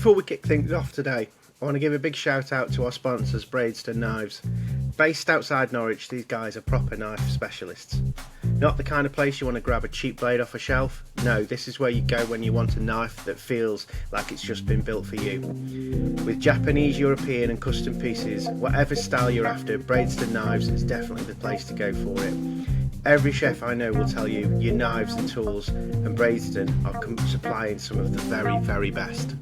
Before we kick things off today, I want to give a big shout out to our sponsors, Bradeston Knives. Based outside Norwich, these guys are proper knife specialists. Not the kind of place you want to grab a cheap blade off a shelf. No, this is where you go when you want a knife that feels like it's just been built for you. With Japanese, European and custom pieces, whatever style you're after, Bradeston Knives is definitely the place to go for it. Every chef I know will tell you your knives and tools, and Bradeston are supplying some of the very, very best.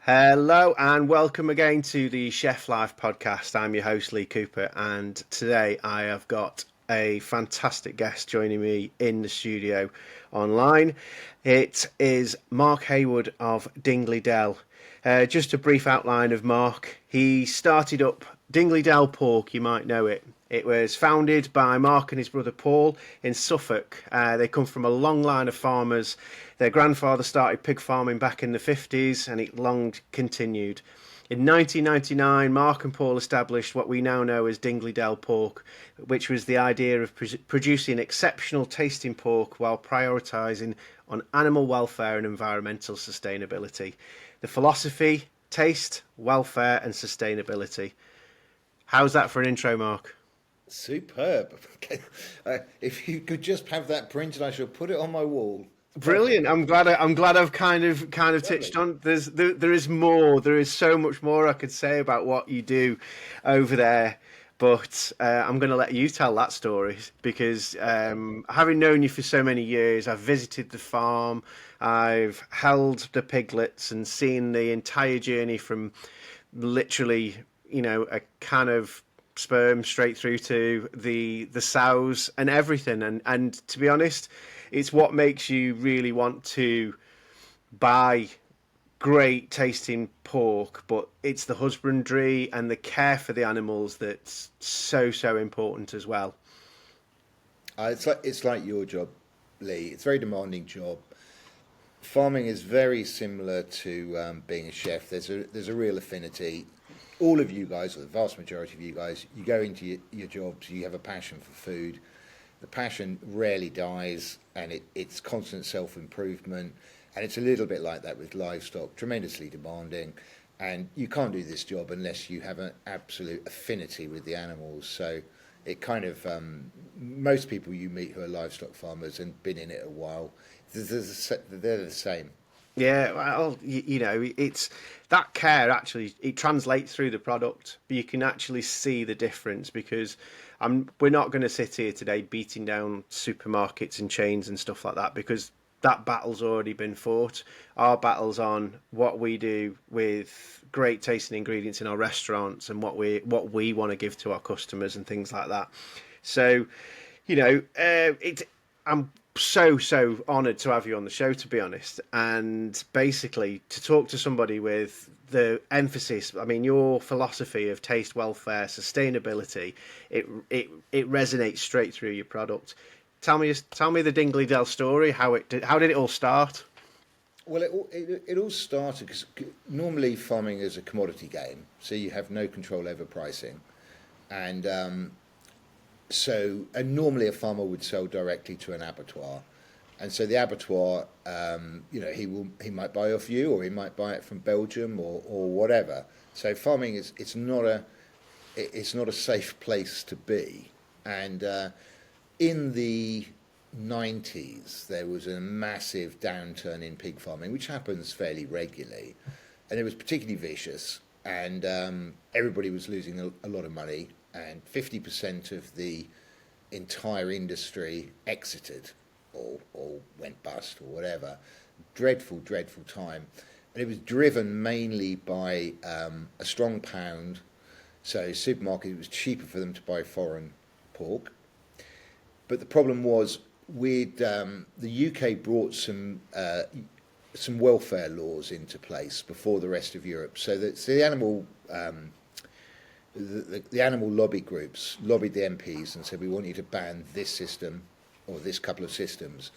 Hello and welcome again to the Chef Life podcast. I'm your host Lee Cooper, and today I have got a fantastic guest joining me in the studio online. It is Mark Haywood of Dingley Dell. Just a brief outline of Mark. He started up Dingley Dell Pork, you might know it. It was founded by Mark and his brother Paul in Suffolk. They come from a long line of farmers. Their grandfather started pig farming back in the 50s and it long continued. In 1999, Mark and Paul established what we now know as Dingley Dell Pork, which was the idea of producing exceptional tasting pork while prioritising on animal welfare and environmental sustainability. The philosophy, taste, welfare and sustainability. How's that for an intro, Mark? Superb. If you could just have that printed, I shall put it on my wall. Brilliant. I'm glad I've kind of touched on. There is more. There is so much more I could say about what you do over there, but I'm going to let you tell that story because having known you for so many years, I've visited the farm, I've held the piglets and seen the entire journey from literally, a can of sperm straight through to the sows and everything. And to be honest, it's what makes you really want to buy great tasting pork, but it's the husbandry and the care for the animals that's so important as well. It's like your job, Lee. It's a very demanding job. Farming is very similar to being a chef. There's a real affinity. All of you guys, or the vast majority of you guys, you go into your jobs, you have a passion for food. The passion rarely dies, and it's constant self-improvement. And it's a little bit like that with livestock, tremendously demanding. And you can't do this job unless you have an absolute affinity with the animals. So it kind of, most people you meet who are livestock farmers and been in it a while, they're the same. Yeah, well, it's that care actually, it translates through the product, but you can actually see the difference because we're not going to sit here today beating down supermarkets and chains and stuff like that because that battle's already been fought. Our battle's on what we do with great tasting ingredients in our restaurants and what we want to give to our customers and things like that. So, I'm so honoured to have you on the show, to be honest, and basically to talk to somebody with the emphasis. I mean, your philosophy of taste, welfare, sustainability, it resonates straight through your product. Tell me the Dingley Dell story. How did it all start? Well, it all started because normally farming is a commodity game, so you have no control over pricing, and normally a farmer would sell directly to an abattoir, and so the abattoir, he might buy off you, or he might buy it from Belgium or whatever. So farming it's not a safe place to be, and in the 90s there was a massive downturn in pig farming, which happens fairly regularly, and it was particularly vicious, and everybody was losing a lot of money. And 50% of the entire industry exited or went bust or whatever. Dreadful time. And it was driven mainly by a strong pound. So supermarket, it was cheaper for them to buy foreign pork. But the problem was the UK brought some welfare laws into place before the rest of Europe. So the animal... The animal lobby groups lobbied the MPs and said, we want you to ban this system or this couple of systems.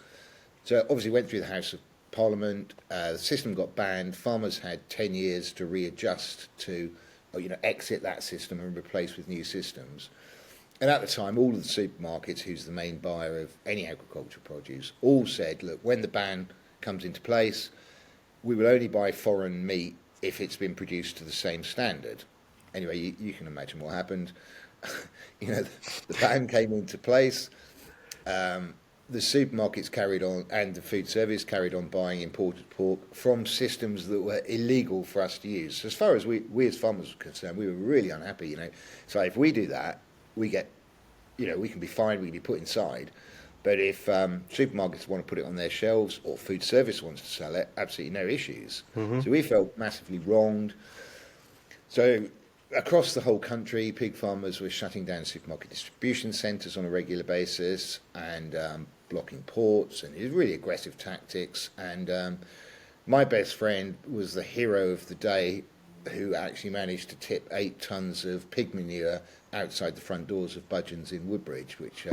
So obviously went through the House of Parliament, the system got banned, farmers had 10 years to readjust to exit that system and replace with new systems. And at the time, all of the supermarkets, who's the main buyer of any agricultural produce, all said, look, when the ban comes into place, we will only buy foreign meat if it's been produced to the same standard. Anyway, you can imagine what happened. The ban came into place. The supermarkets carried on, and the food service carried on buying imported pork from systems that were illegal for us to use. So as far as we as farmers were concerned, we were really unhappy. So if we do that, we get, we can be fined, we can be put inside. But if supermarkets want to put it on their shelves or food service wants to sell it, absolutely no issues. Mm-hmm. So we felt massively wronged. So across the whole country, pig farmers were shutting down supermarket distribution centres on a regular basis and blocking ports, and it was really aggressive tactics. And my best friend was the hero of the day, who actually managed to tip 8 tons of pig manure outside the front doors of Budgeon's in Woodbridge, which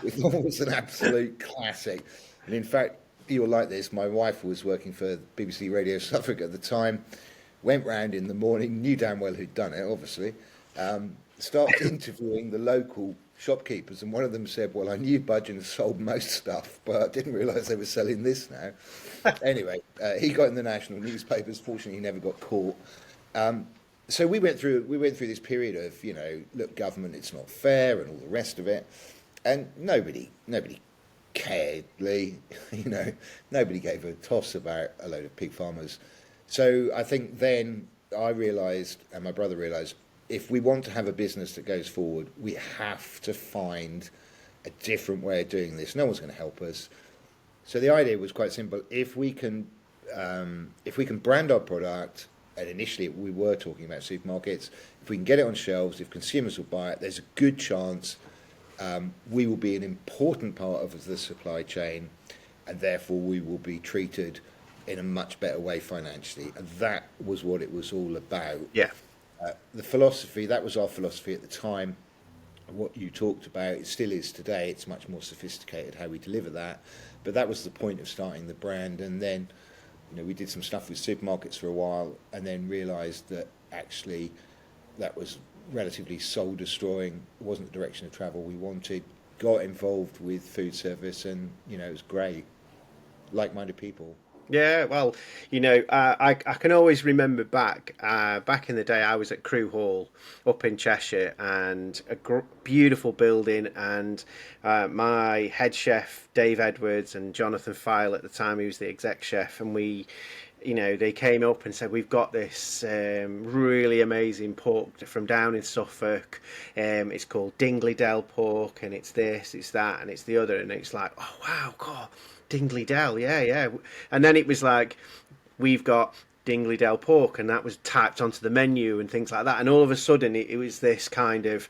we thought was an absolute classic. And in fact, you'll like this, my wife was working for BBC Radio Suffolk at the time, went round in the morning, knew damn well who'd done it, obviously, started interviewing the local shopkeepers, and one of them said, well, I knew Budgeon sold most stuff, but I didn't realise they were selling this now. Anyway, he got in the national newspapers. Fortunately, he never got caught. So we went through this period of, look, government, it's not fair, and all the rest of it, and nobody cared, Lee. Nobody gave a toss about a load of pig farmers. So I think then I realised, and my brother realised, if we want to have a business that goes forward, we have to find a different way of doing this. No one's going to help us. So the idea was quite simple. If we can brand our product, and initially we were talking about supermarkets, if we can get it on shelves, if consumers will buy it, there's a good chance we will be an important part of the supply chain, and therefore we will be treated in a much better way financially. And that was what it was all about. Yeah. The philosophy, that was our philosophy at the time. What you talked about, it still is today. It's much more sophisticated how we deliver that. But that was the point of starting the brand. And then, we did some stuff with supermarkets for a while, and then realised that actually that was relatively soul destroying. It wasn't the direction of travel we wanted. Got involved with food service, and it was great. Like-minded people. Yeah, well, I can always remember back in the day. I was at Crewe Hall up in Cheshire, and a beautiful building, and my head chef Dave Edwards and Jonathan File at the time, he was the exec chef, and we, they came up and said, we've got this really amazing pork from down in Suffolk. It's called Dingley Dell pork, and it's this, it's that, and it's the other, and it's like, oh wow, God. Dingley Dell, yeah. And then it was like, we've got Dingley Dell pork, and that was typed onto the menu and things like that. And all of a sudden, it was this kind of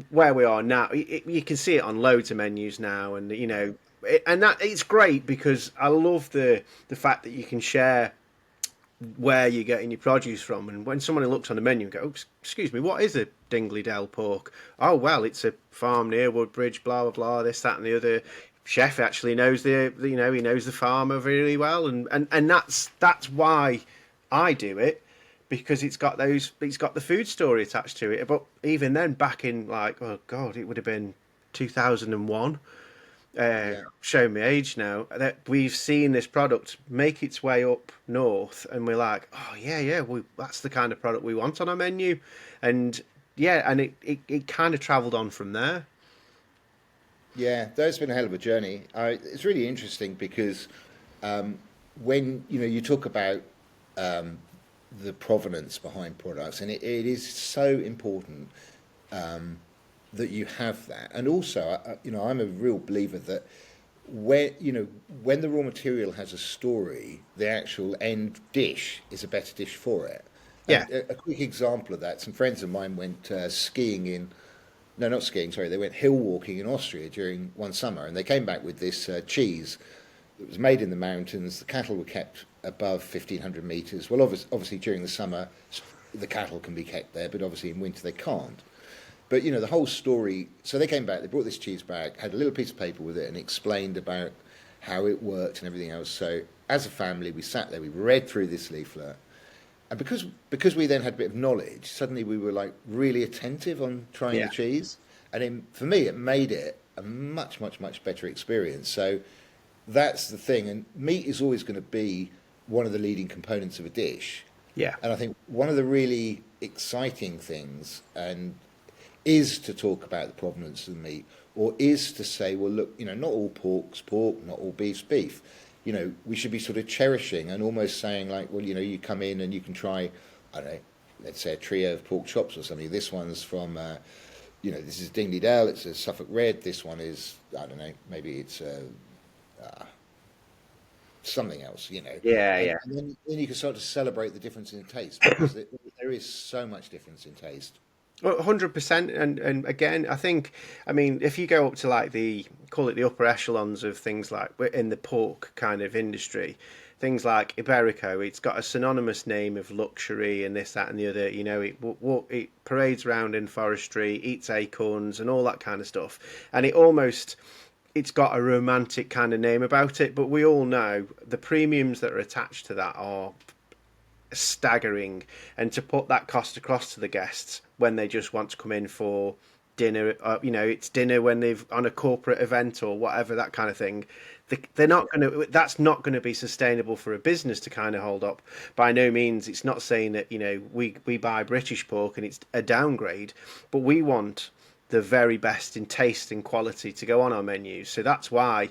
where we are now. You can see it on loads of menus now, and and that it's great because I love the fact that you can share where you're getting your produce from. And when someone looks on the menu and go, oh, excuse me, what is a Dingley Dell pork? Oh, well, it's a farm near Woodbridge, blah blah blah, this, that, and the other. Chef actually knows he knows the farmer really well, and that's why I do it, because it's got the food story attached to it. But even then, back in oh God, it would have been 2001. Show me age now. That we've seen this product make its way up north, and we're like, oh yeah, that's the kind of product we want on our menu, and it kind of travelled on from there. Yeah, that's been a hell of a journey. It's really interesting because when you talk about the provenance behind products, and it is so important that you have that. And also, I'm a real believer that when the raw material has a story, the actual end dish is a better dish for it. Yeah. A quick example of that: some friends of mine went skiing in. No, not skiing, sorry. They went hill walking in Austria during one summer, and they came back with this cheese that was made in the mountains. The cattle were kept above 1,500 metres. Well, obviously during the summer, the cattle can be kept there, but obviously in winter they can't. But, the whole story... So they came back, they brought this cheese back, had a little piece of paper with it, and explained about how it worked and everything else. So as a family, we sat there, we read through this leaflet, and because we then had a bit of knowledge, suddenly we were really attentive on trying the cheese. And for me, it made it a much, much, much better experience. So that's the thing. And meat is always going to be one of the leading components of a dish. Yeah. And I think one of the really exciting things and is to talk about the provenance of the meat, or is to say, well, look, not all pork's pork, not all beef's beef. We should be sort of cherishing and almost saying like, well, you come in and you can try, I don't know, let's say a trio of pork chops or something. This one's from, this is Dingley Dell, it's a Suffolk Red. This one is, I don't know, maybe it's something else, Yeah, yeah. And then you can start to celebrate the difference in taste, because there is so much difference in taste. Well, 100%. And again, I mean, if you go up to like call it the upper echelons of things like in the pork kind of industry, things like Iberico, it's got a synonymous name of luxury and this, that, and the other. It parades around in forestry, eats acorns and all that kind of stuff. And it's got a romantic kind of name about it. But we all know the premiums that are attached to that are staggering, and to put that cost across to the guests when they just want to come in for dinner, it's dinner when they've on a corporate event or whatever, that kind of thing, they're not going to, that's not going to be sustainable for a business to kind of hold up. By no means, it's not saying that we buy British pork and it's a downgrade, but we want the very best in taste and quality to go on our menus. So that's why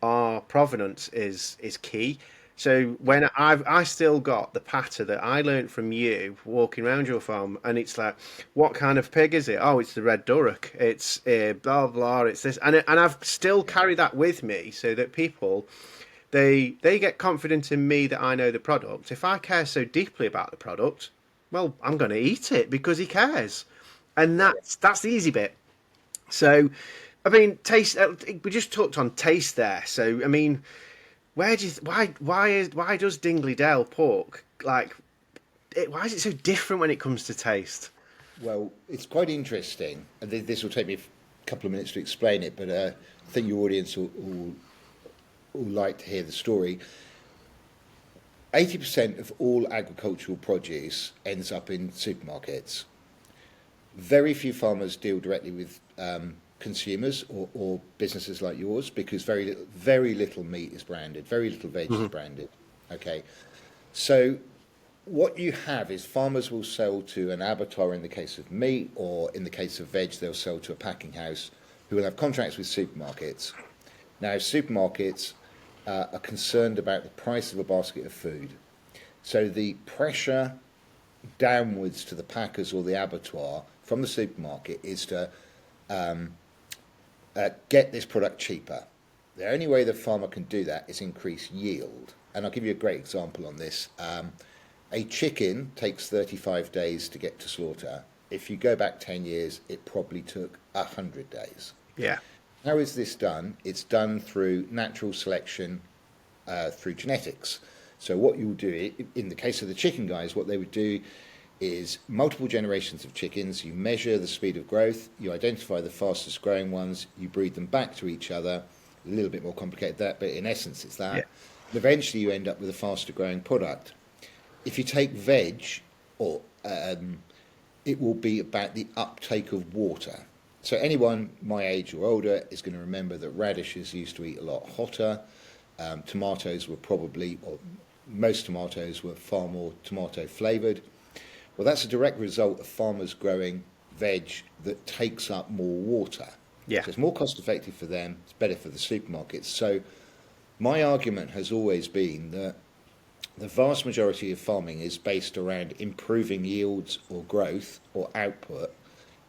our provenance is key. So when I still got the patter that I learnt from you walking around your farm, and it's like, what kind of pig is it? Oh, it's the red Duroc. It's blah blah. It's this, and I've still carry that with me, so that people they get confident in me that I know the product. If I care so deeply about the product, well, I'm going to eat it because he cares, and that's the easy bit. So, I mean, taste. We just talked on taste there. So, I mean, why does Dingley Dell pork why is it so different when it comes to taste? Well, it's quite interesting, and this will take me a couple of minutes to explain it, but I think your audience will like to hear the story. 80% of all agricultural produce ends up in supermarkets. Very few farmers deal directly with consumers or businesses like yours, because very little meat is branded, very little veg is branded. Okay, so what you have is farmers will sell to an abattoir in the case of meat, or in the case of veg, they'll sell to a packing house who will have contracts with supermarkets. Now, supermarkets are concerned about the price of a basket of food. So the pressure downwards to the packers or the abattoir from the supermarket is to get this product cheaper. The only way the farmer can do that is increase yield. And I'll give you a great example on this. A chicken takes 35 days to get to slaughter. If you go back 10 years, it probably took 100 days. Yeah. How is this done? It's done through natural selection, through genetics. So what you'll do, in the case of the chicken guys, what they would do is multiple generations of chickens. You measure the speed of growth, you identify the fastest growing ones, you breed them back to each other. A little bit more complicated than that, but in essence it's that. Yeah. And eventually you end up with a faster growing product. If you take veg, it will be about the uptake of water. So anyone my age or older is going to remember that radishes used to eat a lot hotter. Tomatoes were most tomatoes were far more tomato flavoured. Well, that's a direct result of farmers growing veg that takes up more water. Yeah. So it's more cost effective for them, it's better for the supermarkets. So my argument has always been that the vast majority of farming is based around improving yields or growth or output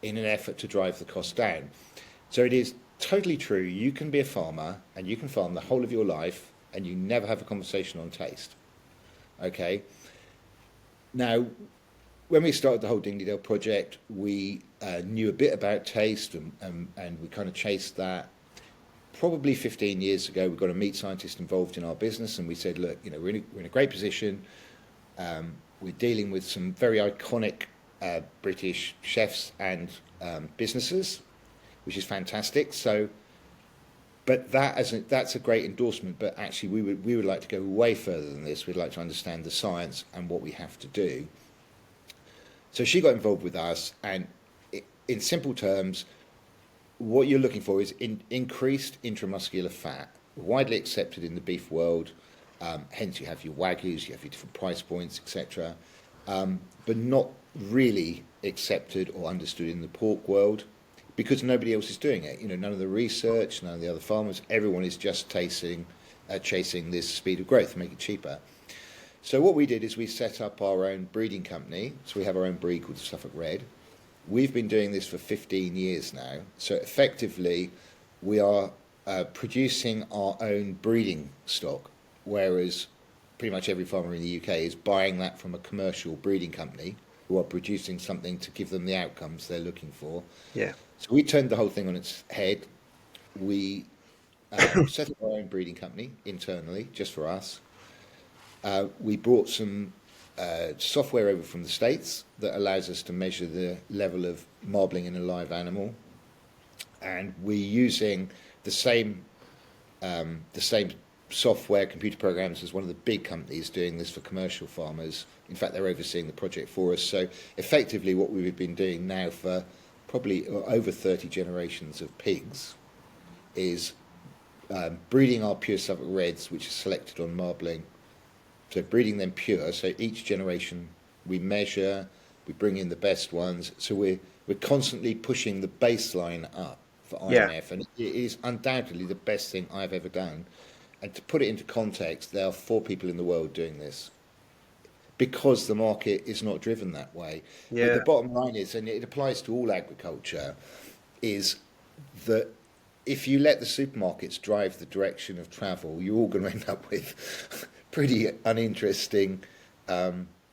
in an effort to drive the cost down. So it is totally true, you can be a farmer and you can farm the whole of your life and you never have a conversation on taste. Okay? Now, when we started the whole Dingley Dell project, we knew a bit about taste and we kind of chased that. Probably 15 years ago, we got a meat scientist involved in our business, and we said, look, we're in a great position. We're dealing with some very iconic British chefs and businesses, which is fantastic. So, but that's a great endorsement. But actually, we would like to go way further than this. We'd like to understand the science and what we have to do. So she got involved with us, and in simple terms, what you're looking for is increased intramuscular fat. widely accepted in the beef world. Hence, you have your wagyus, you have your different price points, etc. But not really accepted or understood in the pork world because nobody else is doing it. None of the research, none of the other farmers, everyone is just chasing this speed of growth, make it cheaper. So what we did is we set up our own breeding company. So we have our own breed called Suffolk Red. We've been doing this for 15 years now. So effectively, we are producing our own breeding stock, whereas pretty much every farmer in the UK is buying that from a commercial breeding company who are producing something to give them the outcomes they're looking for. Yeah. So we turned the whole thing on its head. We set up our own breeding company internally, just for us. We brought some software over from the States that allows us to measure the level of marbling in a live animal. And we're using the same software, computer programs as one of the big companies doing this for commercial farmers. In fact, they're overseeing the project for us. So effectively what we've been doing now for probably over 30 generations of pigs is breeding our pure Suffolk Reds, which is selected on marbling. So breeding them pure. So each generation we measure, we bring in the best ones. So we're constantly pushing the baseline up for IMF, and it is undoubtedly the best thing I've ever done. And to put it into context, there are 4 people in the world doing this because the market is not driven that way. Yeah. But the bottom line is, and it applies to all agriculture, is that if you let the supermarkets drive the direction of travel, you're all going to end up with pretty uninteresting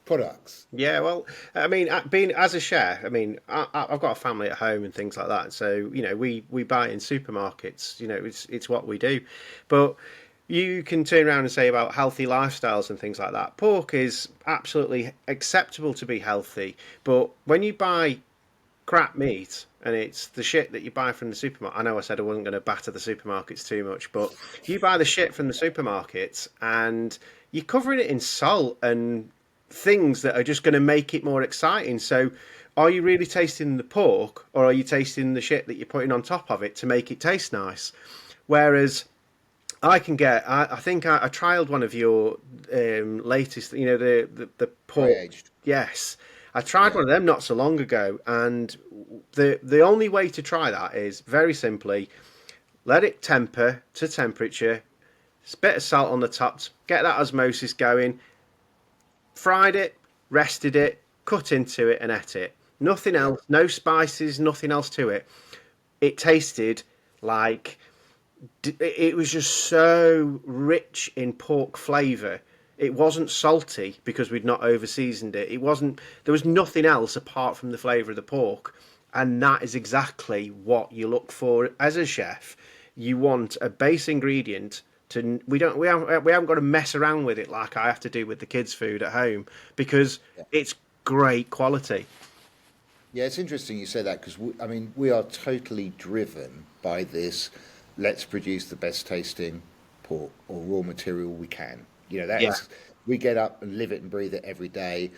products. Yeah, well, I mean, being as a chef, I mean, I've got a family at home and things like that, so we buy in supermarkets. It's what we do, but you can turn around and say about healthy lifestyles and things like that. Pork is absolutely acceptable to be healthy, but when you buy crap meat and it's the shit that you buy from the supermarket. I know I said I wasn't going to batter the supermarkets too much, but you buy the shit from the supermarkets and you're covering it in salt and things that are just going to make it more exciting. So are you really tasting the pork, or are you tasting the shit that you're putting on top of it to make it taste nice? Whereas I think I trialed one of your latest, the pork. Dry-aged. Yes. I tried Yeah. one of them not so long ago, and the only way to try that is very simply let it temper to temperature, a bit of salt on the top, get that osmosis going, fried it, rested it, cut into it, and ate it. Nothing Yeah. else, no spices, nothing else to it. It tasted like it was just so rich in pork flavour. It wasn't salty because we'd not over seasoned it. It wasn't. There was nothing else apart from the flavour of the pork, and that is exactly what you look for as a chef. You want a base ingredient to. We haven't got to mess around with it like I have to do with the kids' food at home because Yeah. it's great quality. Yeah, it's interesting you say that because we are totally driven by this. Let's produce the best tasting pork or raw material we can. That Yeah, is, we get up and live it and breathe it every day.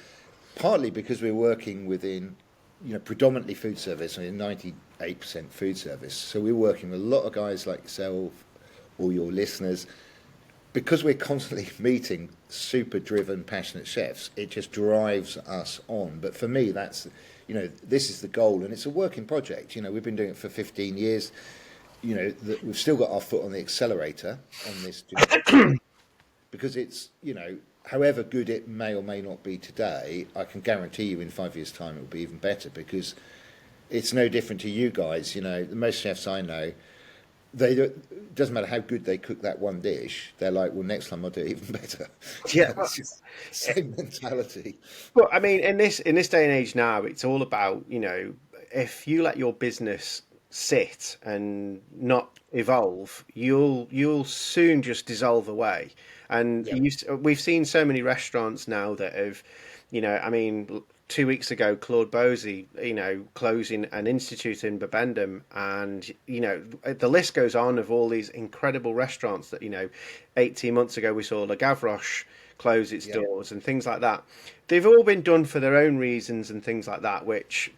Partly because we're working within, predominantly food service, 98% food service. So we're working with a lot of guys like yourself, all your listeners, because we're constantly meeting super driven, passionate chefs. It just drives us on. But for me, that's, this is the goal, and it's a working project. We've been doing it for 15 years. We've still got our foot on the accelerator on this journey because it's, however good it may or may not be today, I can guarantee you in 5 years' time it will be even better because it's no different to you guys. The most chefs I know, it doesn't matter how good they cook that one dish, they're like, well, next time I'll do it even better. yeah. It's just the same mentality. But I mean, in this day and age now, it's all about if you let your business sit and not evolve, you'll soon just dissolve away. And Yeah, we've seen so many restaurants now that have, I mean, 2 weeks ago, Claude Bosey, closing an institute in Bibendum, and the list goes on of all these incredible restaurants that 18 months ago we saw Le Gavroche close its yeah. doors and things like that. They've all been done for their own reasons and things like that,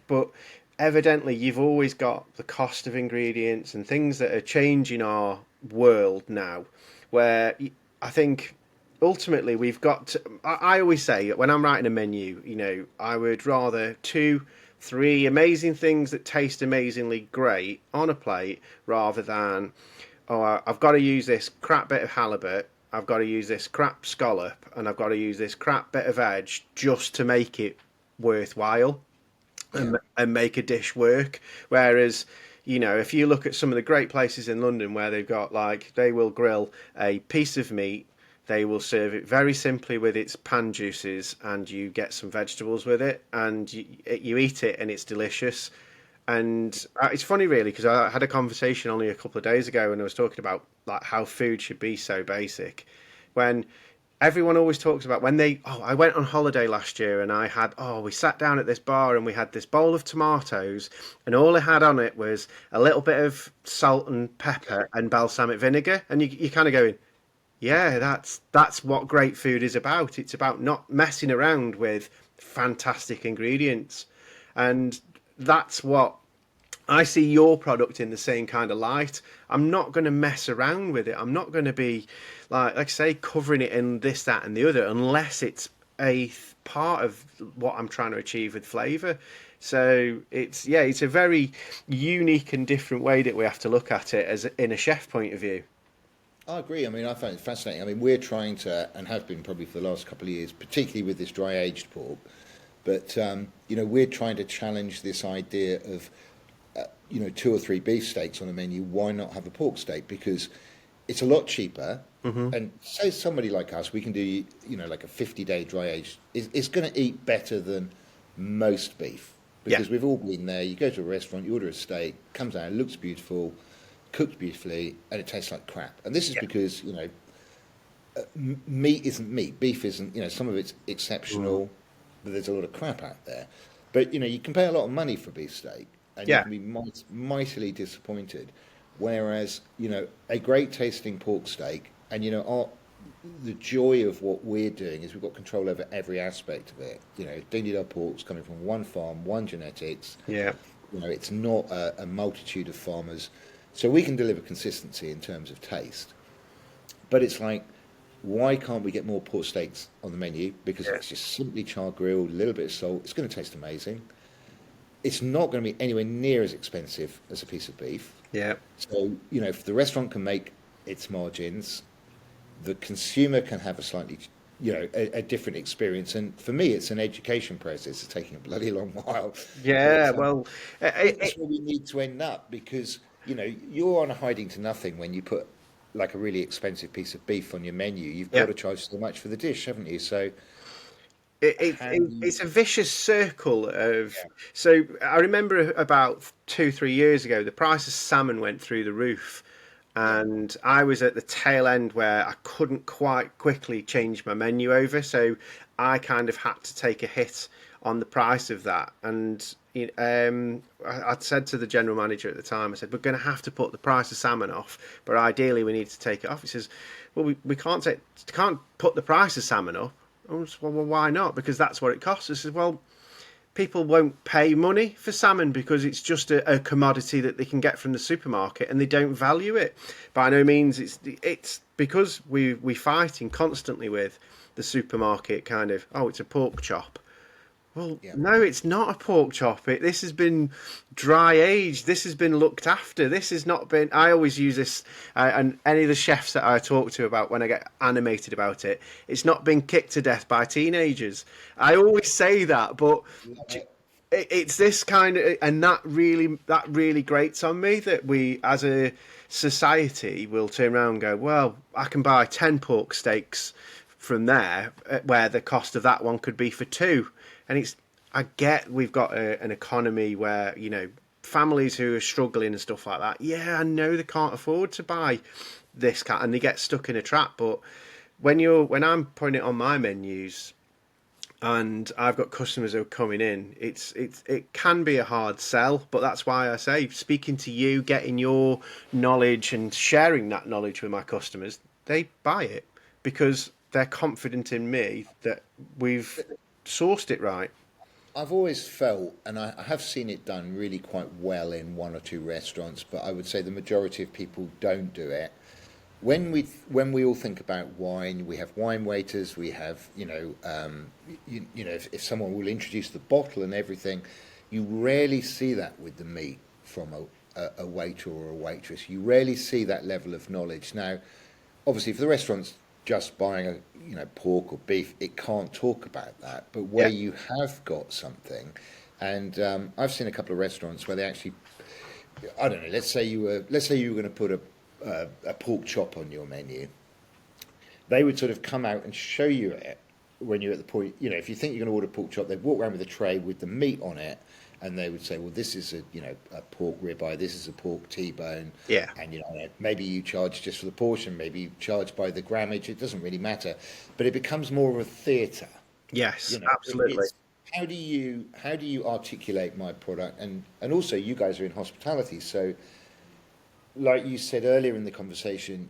but evidently you've always got the cost of ingredients and things that are changing our world now where I think ultimately we've got to, I always say when I'm writing a menu, I would rather two, three amazing things that taste amazingly great on a plate rather than, oh, I've got to use this crap bit of halibut, I've got to use this crap scallop, and I've got to use this crap bit of veg just to make it worthwhile Yeah. and make a dish work. Whereas, if you look at some of the great places in London where they've got they will grill a piece of meat, they will serve it very simply with its pan juices, and you get some vegetables with it, and you eat it, and it's delicious. And it's funny, really, because I had a conversation only a couple of days ago, and I was talking about how food should be so basic. When everyone always talks about when I went on holiday last year and we sat down at this bar and we had this bowl of tomatoes and all it had on it was a little bit of salt and pepper and balsamic vinegar, and you kind of going, yeah, that's what great food is about. It's about not messing around with fantastic ingredients, and that's what I see your product in the same kind of light. I'm not going to mess around with it. I'm not going to be like I say, covering it in this, that, and the other, unless it's part of what I'm trying to achieve with flavour. So it's a very unique and different way that we have to look at it as in a chef point of view. I agree. I mean, I find it fascinating. I mean, we're trying to, and have been probably for the last couple of years, particularly with this dry aged pork, but we're trying to challenge this idea of two or three beef steaks on a menu. Why not have a pork steak? Because it's a lot cheaper. Mm-hmm. And say somebody like us, we can do like a 50-day dry age. It's going to eat better than most beef because we've all been there. You go to a restaurant, you order a steak, comes out, it looks beautiful, cooked beautifully, and it tastes like crap. And this is because meat isn't meat, beef isn't. Some of it's exceptional, but there's a lot of crap out there. But you can pay a lot of money for beef steak, and you can be mightily disappointed. Whereas a great tasting pork steak, and the joy of what we're doing is we've got control over every aspect of it. Dingley Dell pork's coming from one farm, one genetics. Yeah. It's not a multitude of farmers. So we can deliver consistency in terms of taste. But it's like, why can't we get more pork steaks on the menu? Because it's just simply char grilled, a little bit of salt. It's going to taste amazing. It's not going to be anywhere near as expensive as a piece of beef. Yeah. So, if the restaurant can make its margins, the consumer can have a slightly, a different experience. And for me, it's an education process. It's taking a bloody long while. Yeah, But, well, that's where we need to end up because you're on a hiding to nothing when you put like a really expensive piece of beef on your menu. You've got to charge so much for the dish, haven't you? So it's a vicious circle of. So I remember about 2-3 years ago, the price of salmon went through the roof, and I was at the tail end where I couldn't quite quickly change my menu over, so I kind of had to take a hit on the price of that. And I'd said to the general manager at the time, I said, we're going to have to put the price of salmon off, but ideally we need to take it off. He says, well, we can't put the price of salmon up. I said, well, why not? Because that's what it costs. I said, well, people won't pay money for salmon because it's just a commodity that they can get from the supermarket and they don't value it. By no means it's because we fighting constantly with the supermarket kind of, oh, it's a pork chop. Well, no, it's not a pork chop. This has been dry aged. This has been looked after. This has not been. I always use this, and any of the chefs that I talk to about when I get animated about it, it's not been kicked to death by teenagers. I always say that, but it's this kind of, and that really grates on me that we, as a society, will turn around and go, well, I can buy 10 pork steaks from there, where the cost of that one could be for two. And I get we've got an economy where, families who are struggling and stuff like that. Yeah, I know they can't afford to buy this cat and they get stuck in a trap. But when I'm putting it on my menus and I've got customers who are coming in, it can be a hard sell. But that's why I say speaking to you, getting your knowledge and sharing that knowledge with my customers, they buy it because they're confident in me that we've sourced it right. I've always felt, and I have seen it done really quite well in one or two restaurants, but I would say the majority of people don't do it. when we all think about wine, we have wine waiters. We have if someone will introduce the bottle and everything, you rarely see that with the meat from a waiter or a waitress. You rarely see that level of knowledge. Now, obviously, if the restaurant's just buying pork or beef, it can't talk about that. But where Yeah. you have got something, and I've seen a couple of restaurants where they actually, I don't know, let's say you were going to put a pork chop on your menu. They would sort of come out and show you it when you're at the point. If you think you're going to order pork chop, they'd walk around with a tray with the meat on it, and they would say, well, this is a pork ribeye, this is a pork T-bone, Yeah. and maybe you charge just for the portion, maybe you charge by the grammage. It doesn't really matter, but it becomes more of a theatre. Yes, absolutely. It's how do you articulate my product, and also you guys are in hospitality, so like you said earlier in the conversation,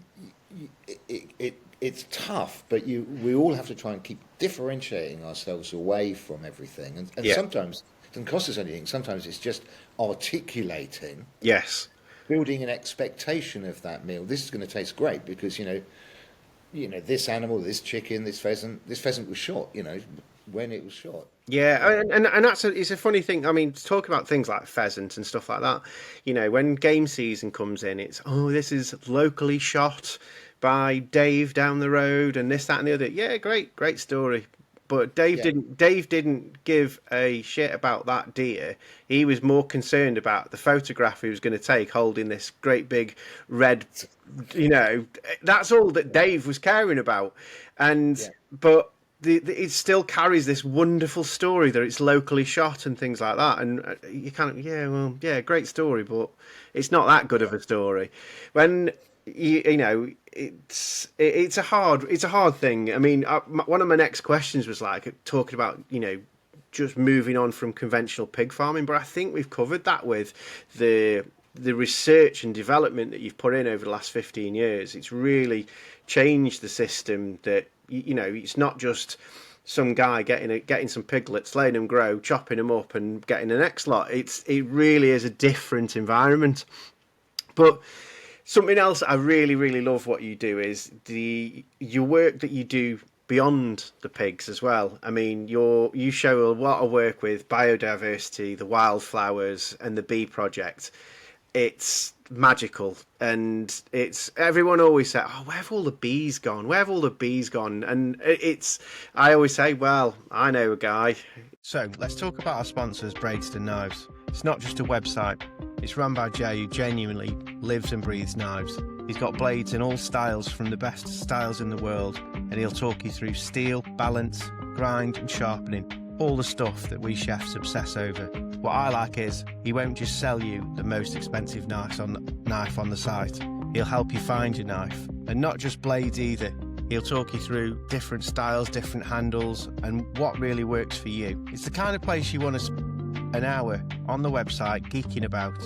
it's tough, but we all have to try and keep differentiating ourselves away from everything, and Yeah. sometimes it doesn't cost us anything. Sometimes it's just articulating, Yes. building an expectation of that meal. This is going to taste great because this animal, this chicken, this pheasant was shot. When it was shot. Yeah, and it's a funny thing. I mean, to talk about things like pheasant and stuff like that, when game season comes in, it's, oh, this is locally shot by Dave down the road and this, that, and the other. Yeah, great story. But Dave Yeah. didn't give a shit about that deer. He was more concerned about the photograph he was going to take holding this great big red, that's all that Dave was caring about. And, Yeah. but it still carries this wonderful story that it's locally shot and things like that. And you kind of, great story, but it's not that good of a story. When it's a hard thing. I mean, one of my next questions was like talking about just moving on from conventional pig farming, but I think we've covered that with the research and development that you've put in over the last 15 years. It's really changed the system that it's not just some guy getting some piglets, letting them grow, chopping them up and getting the next lot. It really is a different environment. But something else I really, really love what you do is your work that you do beyond the pigs as well. I mean, you show a lot of work with biodiversity, the wildflowers, and the bee project. It's magical, and everyone always said, "Oh, where have all the bees gone? Where have all the bees gone?" And I always say, "Well, I know a guy." So let's talk about our sponsors, Bradeston Knives. It's not just a website. It's run by Jay, who genuinely lives and breathes knives. He's got blades in all styles, from the best styles in the world, and he'll talk you through steel, balance, grind and sharpening, all the stuff that we chefs obsess over. What I like is he won't just sell you the most expensive knife on the site. He'll help you find your knife, and not just blades either. He'll talk you through different styles, different handles, and what really works for you. It's the kind of place you want to spend an hour on the website geeking about,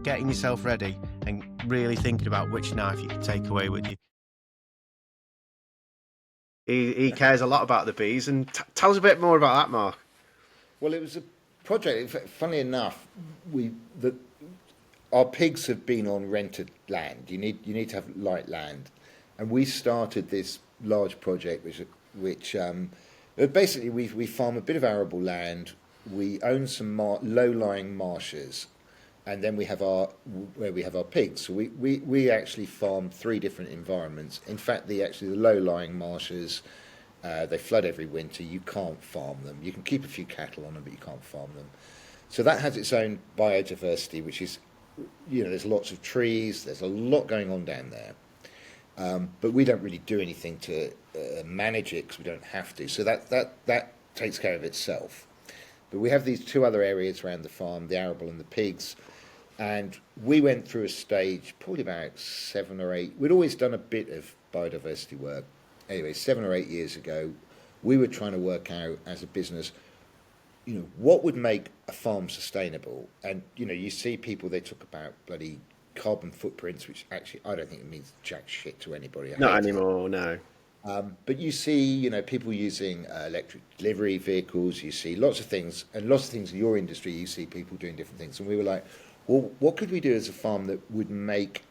getting yourself ready, and really thinking about which knife you can take away with you. He cares a lot about the bees, and tell us a bit more about that, Mark. Well, it was a project. Funnily enough, our pigs have been on rented land. You need to have light land, and we started this large project, which basically we farm a bit of arable land. We own some low-lying marshes, and then we have our pigs. So we actually farm 3 different environments. In fact, the low-lying marshes, they flood every winter. You can't farm them. You can keep a few cattle on them, but you can't farm them. So that has its own biodiversity, which is, there's lots of trees. There's a lot going on down there, but we don't really do anything to manage it because we don't have to. So that takes care of itself. But we have these 2 other areas around the farm, the arable and the pigs. And we went through a stage, probably about 7 or 8. We'd always done a bit of biodiversity work. Anyway, 7 or 8 years ago, we were trying to work out as a business, what would make a farm sustainable. And, you see people, they talk about bloody carbon footprints, which actually I don't think it means jack shit to anybody. Not anymore, no. But you see, people using electric delivery vehicles. You see lots of things, and lots of things in your industry. You see people doing different things, and we were like, well, what could we do as a farm that would make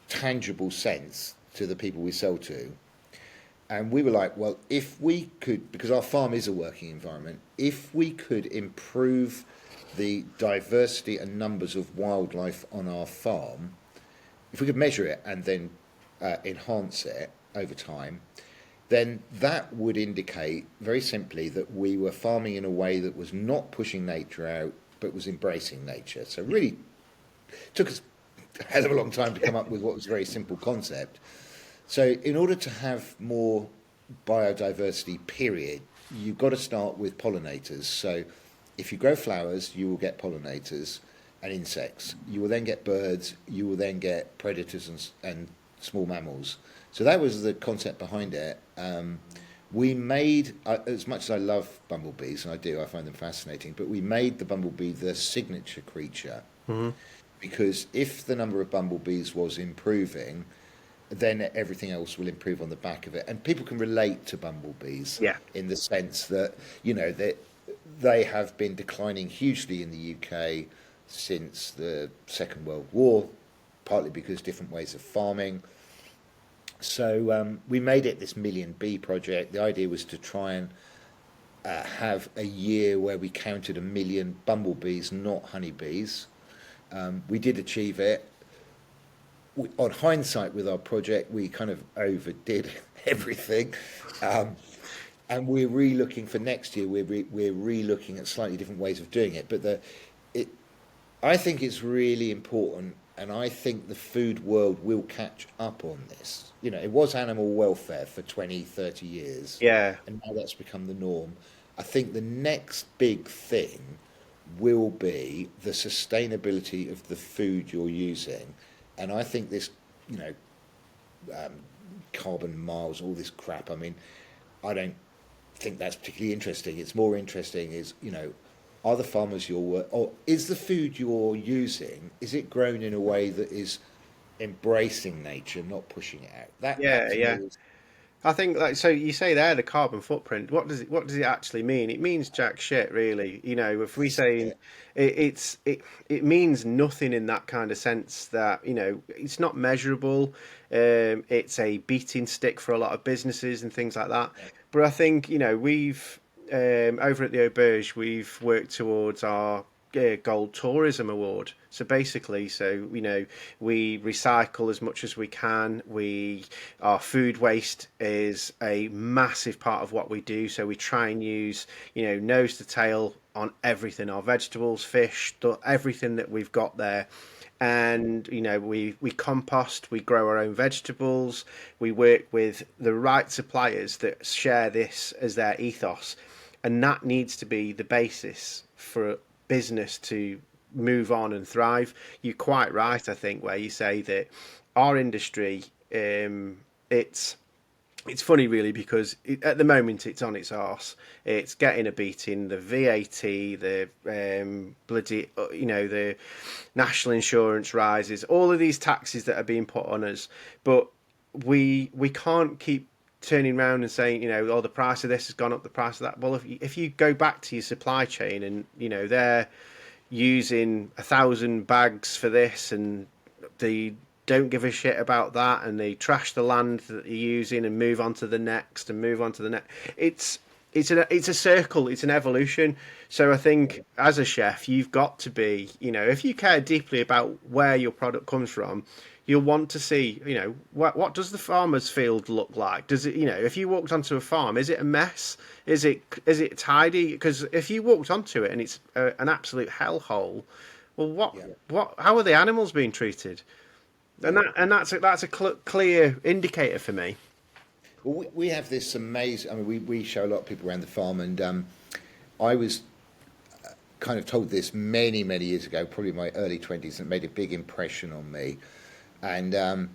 tangible sense to the people we sell to. And we were like, well, if we could, because our farm is a working environment, if we could improve the diversity and numbers of wildlife on our farm, if we could measure it and then enhance it over time, then that would indicate very simply that we were farming in a way that was not pushing nature out, but was embracing nature. So really took us a hell of a long time to come up with what was a very simple concept. So in order to have more biodiversity, period, you've got to start with pollinators. So if you grow flowers, you will get pollinators and insects. You will then get birds. You will then get predators and small mammals. So that was the concept behind it. We made, as much as I love bumblebees, and I do, I find them fascinating, but we made the bumblebee the signature creature. Mm-hmm. Because if the number of bumblebees was improving, then everything else will improve on the back of it. And people can relate to bumblebees in the sense that, that they have been declining hugely in the UK since the Second World War, partly because different ways of farming. So we made it this Million Bee project. The idea was to try and have a year where we counted 1 million bumblebees, not honeybees. We did achieve it. On hindsight with our project, we kind of overdid everything. And we're re-looking for next year. We're re-looking at slightly different ways of doing it. But I think it's really important, and I think the food world will catch up on this. It was animal welfare for 20, 30 years. Yeah. And now that's become the norm. I think the next big thing will be the sustainability of the food you're using. And I think this, carbon miles, all this crap, I mean, I don't think that's particularly interesting. It's more interesting is, are the farmers or is the food you're using, is it grown in a way that is embracing nature, not pushing it out? That is, I think, like, so you say there, the carbon footprint. What does it actually mean? It means jack shit, really. If we say it means nothing in that kind of sense that it's not measurable. It's a beating stick for a lot of businesses and things like that. But I think we've over at the Auberge, we've worked towards our Gold Tourism Award. So basically, we recycle as much as we can. Our food waste is a massive part of what we do. So we try and use, nose to tail on everything, our vegetables, fish, everything that we've got there. And we compost, we grow our own vegetables, we work with the right suppliers that share this as their ethos, and that needs to be the basis for business to move on and thrive. You're quite right, I think, where you say that our industry, it's funny really, because at the moment it's on its arse. It's getting a beating. The VAT, the bloody, the national insurance rises, all of these taxes that are being put on us. But we can't keep turning around and saying, the price of this has gone up, the price of that. Well, if you go back to your supply chain and, they're using 1,000 bags for this and they don't give a shit about that and they trash the land that you're using and move on to the next and move on to the next. It's a circle, it's an evolution. So I think as a chef, you've got to be, if you care deeply about where your product comes from, you'll want to see, what does the farmer's field look like? Does it, if you walked onto a farm, is it a mess? Is it tidy? Because if you walked onto it and it's an absolute hellhole, well, how are the animals being treated? And that's a clear indicator for me. Well, we have this amazing. I mean, we show a lot of people around the farm, and I was kind of told this many years ago, probably in my early 20s, and it made a big impression on me. And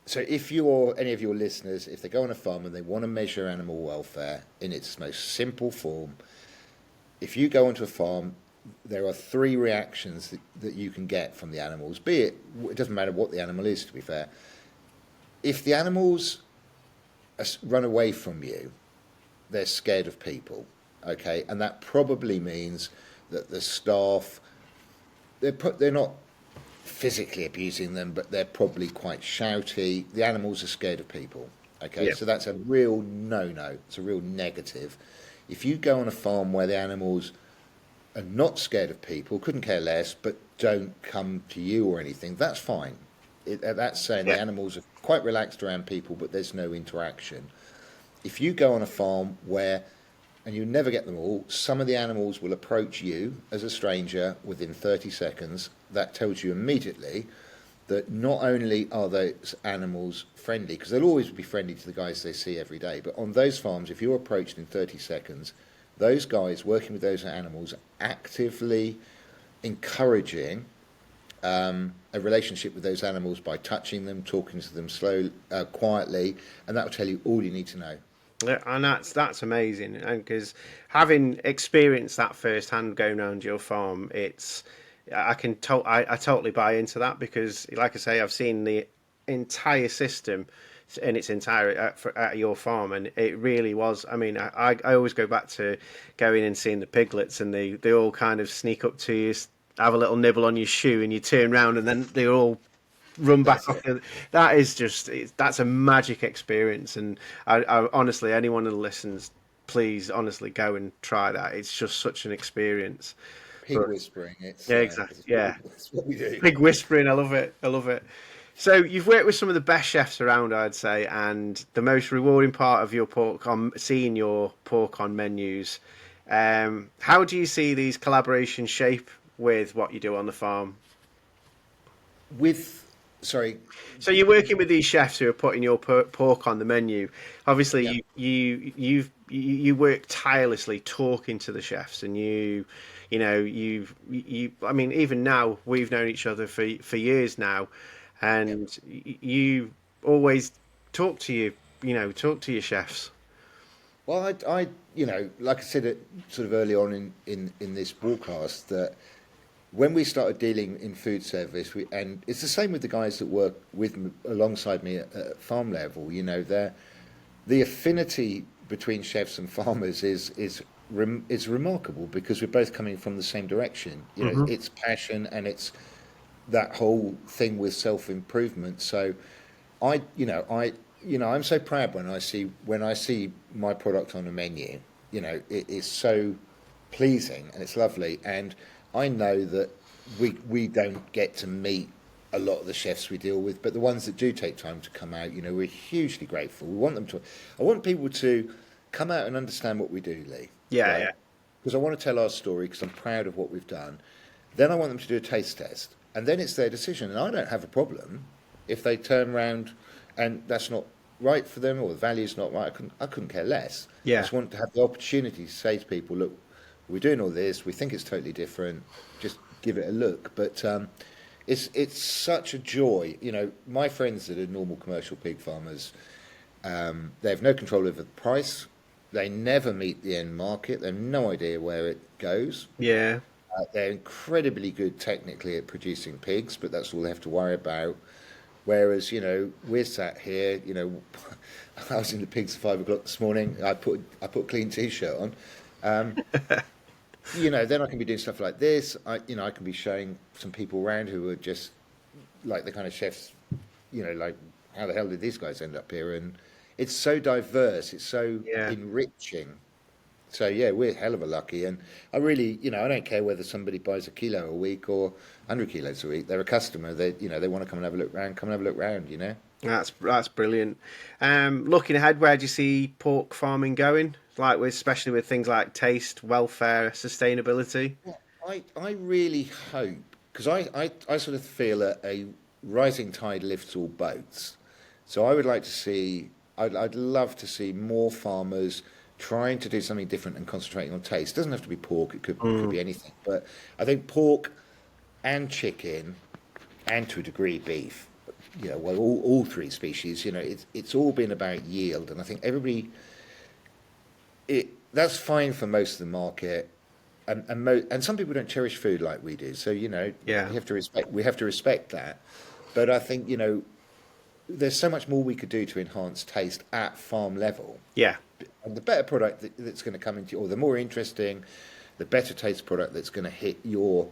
so if any of your listeners, if they go on a farm and they want to measure animal welfare in its most simple form, if you go onto a farm, there are 3 reactions that you can get from the animals, it doesn't matter what the animal is, to be fair. If the animals run away from you, they're scared of people, okay? And that probably means that the staff, they're not physically abusing them, but they're probably quite shouty. The animals are scared of people. Okay, Yeah. so that's a real no-no. It's a real negative. If you go on a farm where the animals are not scared of people, couldn't care less, but don't come to you or anything, that's fine. That's saying the Yeah. animals are quite relaxed around people, but there's no interaction. If you go on a farm where, and you never get them all, some of the animals will approach you as a stranger within 30 seconds. That tells you immediately that not only are those animals friendly, because they'll always be friendly to the guys they see every day, but on those farms, if you're approached in 30 seconds, those guys working with those animals are actively encouraging a relationship with those animals by touching them, talking to them slowly, quietly, and that will tell you all you need to know. Yeah, and that's amazing, and because having experienced that firsthand going around your farm, it's I totally buy into that because, like I say, I've seen the entire system in its entirety at your farm, and it really was. I mean, I always go back to going and seeing the piglets, and they all kind of sneak up to you, have a little nibble on your shoe, and you turn around, and then they all run back That's off it. that is just that's a magic experience, and I honestly, anyone who listens, please honestly go and try that. It's just such an experience. Pig But whispering, yeah, exactly, yeah, it's what we do. pig whispering, I love it, I love it. So you've worked with some of the best chefs around, I'd say, and the most rewarding part of your pork on seeing your pork on menus. How do you see these collaborations shape with what you do on the farm? With, sorry, So you're working with these chefs who are putting your pork on the menu. yeah. Obviously, you work tirelessly talking to the chefs, and you know you. I mean, even now we've known each other for years now, Yeah. and you always talk to talk to your chefs. Well, like I said sort of early on in this broadcast, that when we started dealing in food service, and it's the same with the guys that work alongside me at farm level. The affinity between chefs and farmers is remarkable because we're both coming from the same direction. Hmm. It's passion and it's that whole thing with self improvement. So I, you know, I, I'm so proud when I see my product on a menu. It is so pleasing and it's lovely. And I know that we don't get to meet a lot of the chefs we deal with, but the ones that do take time to come out, we're hugely grateful. We want them to. I want people to come out and understand what we do, Lee. Yeah, Right? yeah, Because I want to tell our story because I'm proud of what we've done. Then I want them to do a taste test, and then it's their decision. And I don't have a problem if they turn around and that's not right for them or the value's not right. I couldn't care less. I yeah. just want to have the opportunity to say to people, look, we're doing all this. We think it's totally different. Just give it a look. But it's such a joy. My friends that are normal commercial pig farmers, they have no control over the price. They never meet the end market. They have no idea where it goes. Yeah. They're incredibly good technically at producing pigs, but that's all they have to worry about. Whereas, we're sat here, I was in the pigs at 5 o'clock this morning. I put a clean t-shirt on. Um, then I can be doing stuff like this. I can be showing some people around who are just like the kind of chefs, like how the hell did these guys end up here? And it's so diverse. It's so Yeah. enriching. So yeah, we're hell of a lucky, and I really, I don't care whether somebody buys a kilo a week or 100 kilos a week. They're a customer. They want to come and have a look round. Come and have a look round. That's brilliant. Looking ahead, where do you see pork farming going? Like especially with things like taste, welfare, sustainability. Well, I really hope because I sort of feel a rising tide lifts all boats. So I would like to see. I'd love to see more farmers trying to do something different and concentrating on taste. It doesn't have to be pork. It could Mm, be anything. But I think pork and chicken and to a degree beef. Well, all three species. It's all been about yield, and I think everybody that's fine for most of the market, and some people don't cherish food like we do. So yeah, we have to respect that. But I think there's so much more we could do to enhance taste at farm level. yeah, And the better product that's going to come into, or the more interesting, the better taste product that's going to hit your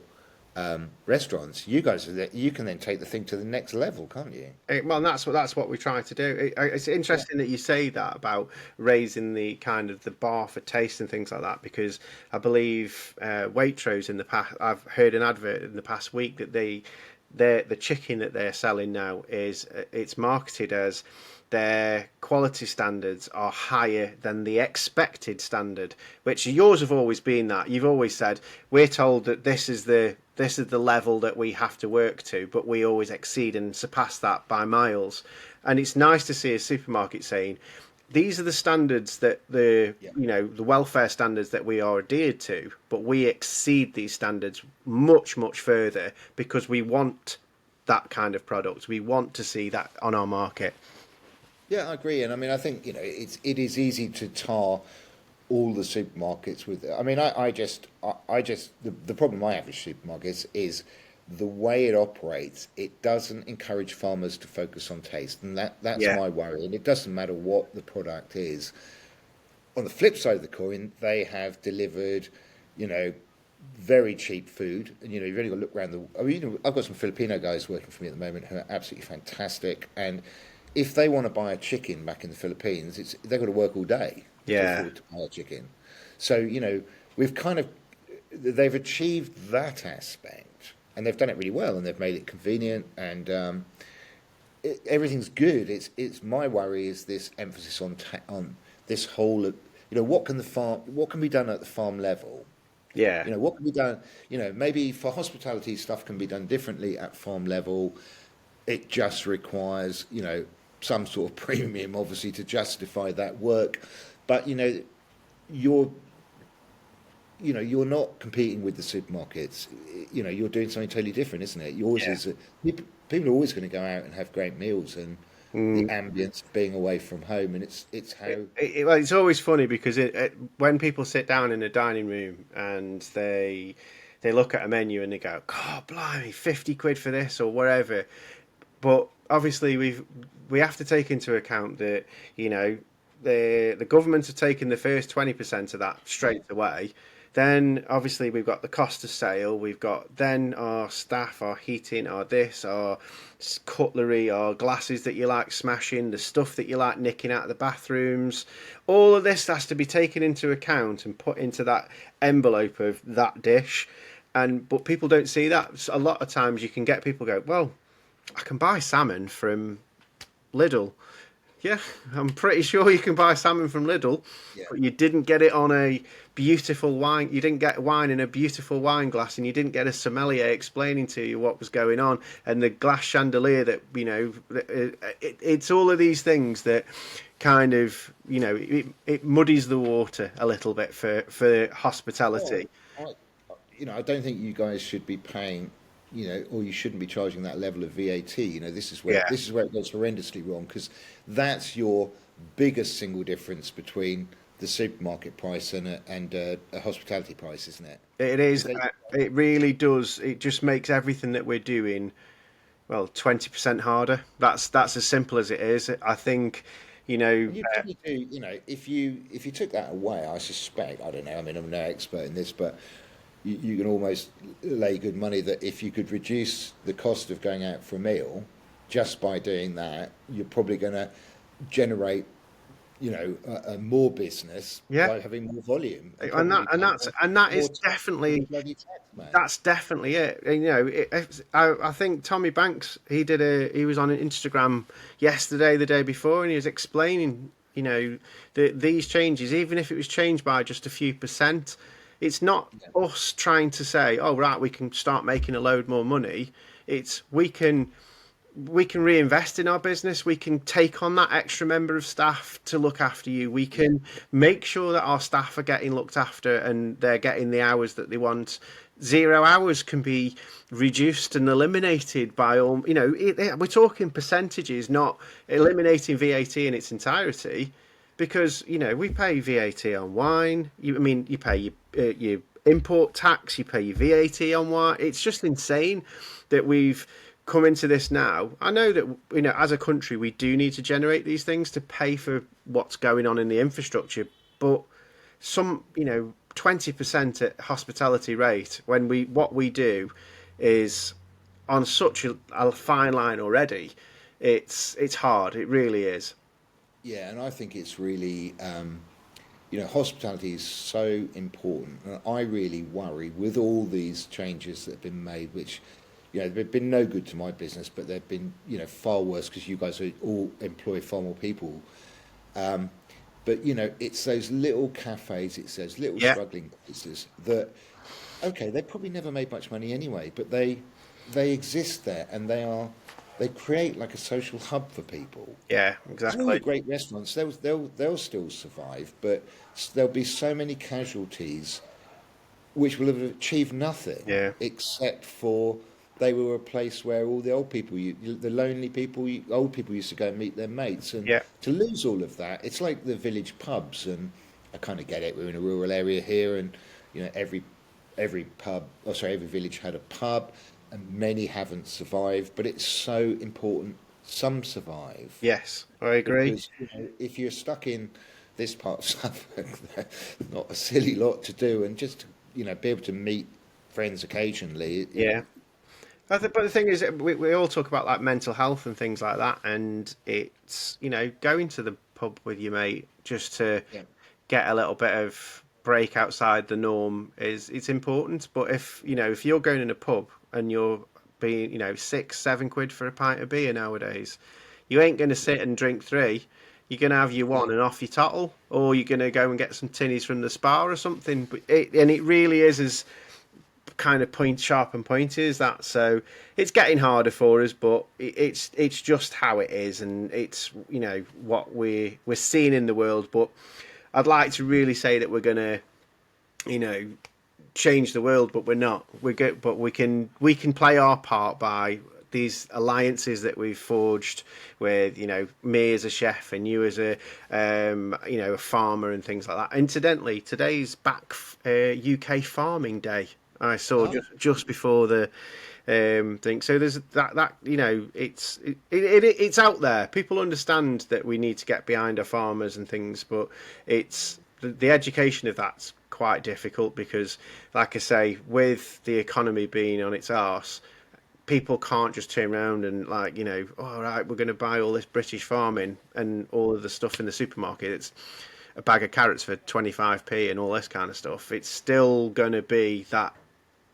restaurants. You guys, you can then take the thing to the next level, can't you? Well, that's what we try to do. It's Yeah. interesting that you say that about raising the kind of the bar for taste and things like that, because I believe Waitrose in the past, I've heard an advert in the past week that the chicken that they're selling now is it's marketed as their quality standards are higher than the expected standard, which yours have always been that. You've always said, we're told that this is the level that we have to work to, but we always exceed and surpass that by miles. And it's nice to see a supermarket saying, these are the standards that Yeah. the welfare standards that we are adhered to, but we exceed these standards much, much further because we want that kind of product. We want to see that on our market. Yeah, I agree. And I mean, I think, it is easy to tar all the supermarkets with. I mean, the problem I have with supermarkets is the way it operates. It doesn't encourage farmers to focus on taste, and that's Yeah, my worry. And it doesn't matter what the product is. On the flip side of the coin, they have delivered, you know, very cheap food. And you've only got to look around I mean, I've got some Filipino guys working for me at the moment who are absolutely fantastic. And if they want to buy a chicken back in the Philippines, they've got to work all day to yeah. afford to buy a chicken. So, we've kind of they've achieved that aspect, and they've done it really well, and they've made it convenient, and everything's good. It's my worry is this emphasis on this whole. What can be done at the farm level? Yeah. What can be done? Maybe for hospitality, stuff can be done differently at farm level. It just requires, some sort of premium, obviously, to justify that work. But you're you're not competing with the supermarkets. You're doing something totally different, isn't it? Yours Yeah. is people are always going to go out and have great meals, and the ambience of being away from home, and it's how. Well, it's always funny because when people sit down in a dining room and they look at a menu and they go, "God, blimey, 50 quid for this or whatever." But obviously, we have to take into account that the government are taking the first 20% of that straight away. Then obviously we've got the cost of sale. We've got then our staff, our heating, our this, our cutlery, our glasses that you like smashing, the stuff that you like nicking out of the bathrooms. All of this has to be taken into account and put into that envelope of that dish. But people don't see that. So a lot of times you can get people go, well, I can buy salmon from Lidl. Yeah, I'm pretty sure you can buy salmon from Lidl, Yeah. but you didn't get it on a beautiful wine. You didn't get wine in a beautiful wine glass, and you didn't get a sommelier explaining to you what was going on, and the glass chandelier that it's all of these things that kind of it muddies the water a little bit for Well, hospitality. I don't think you guys should be paying, or you shouldn't be charging that level of VAT. This is where Yeah, it goes horrendously wrong, because that's your biggest single difference between the supermarket price and a hospitality price, isn't it? it Because is. It really does. It just makes everything that we're doing 20% harder. That's as simple as it is. I think, you know, and you probably do, if you took that away, I suspect, I don't know, I mean, I'm no expert in this, but you can almost lay good money that if you could reduce the cost of going out for a meal just by doing that, you're probably going to generate, a more business yeah, by having more volume and and that probably and pay that is more tax than the definitely bloody tax man. that's definitely it. And, I think Tommy Banks he was on Instagram yesterday, the day before, and he was explaining these changes, even if it was changed by just a few percent. It's not Yeah, us trying to say, oh right, we can start making a load more money. It's we can reinvest in our business. We can take on that extra member of staff to look after you. We yeah, can make sure that our staff are getting looked after and they're getting the hours that they want. 0 hours can be reduced and eliminated by all. We're talking percentages, not eliminating VAT in its entirety, because we pay VAT on wine. You pay your import tax, you pay your VAT on wine. It's just insane that we've come into this now. I know that as a country we do need to generate these things to pay for what's going on in the infrastructure, but 20% at hospitality rate when what we do. is on such a fine line already. It's hard. It really is. Yeah, and I think it's really, hospitality is so important. And I really worry with all these changes that have been made, which, they've been no good to my business, but they've been, far worse because you guys all employ far more people. But, it's those little cafes, it's those little Yeah, struggling places that, okay, they probably never made much money anyway, but they exist there and they create like a social hub for people. yeah, Because all the exactly. great restaurants, they'll still survive, but there'll be so many casualties which will have achieved nothing Yeah, except for they were a place where all the old people, the lonely people, old people used to go and meet their mates, and yeah, to lose all of that, it's like the village pubs. And I kind of get it. We're in a rural area here, and every pub, oh sorry, every village had a pub, and many haven't survived. But it's so important some survive yes, I agree. because if you're stuck in this part of Suffolk, not a silly lot to do, and just be able to meet friends occasionally. Yeah. But the thing is, we all talk about like mental health and things like that, and it's going to the pub with your mate just to Yeah, get a little bit of break outside the norm is it's important. But if you're going in a pub and you're being 6, 7 quid for a pint of beer nowadays, you ain't going to sit and drink three. You're going to have your one no, and off your tottle, or you're going to go and get some tinnies from the spa or something. But it really is as kind of sharp and pointy as that. So it's getting harder for us, but it's just how it is, and it's what we're seeing in the world. But I'd like to really say that we're gonna you know change the world, but we're not. We're good, but we can play our part by these alliances that we've forged with me as a chef and you as a farmer and things like that. Incidentally, today's UK Farming Day. I saw oh, just before the thing. So there's that it's out there. People understand that we need to get behind our farmers and things, but it's the education of that's quite difficult because, like I say, with the economy being on its arse, people can't just turn around and all right, we're going to buy all this British farming and all of the stuff in the supermarket. It's a bag of carrots for 25p and all this kind of stuff. It's still going to be that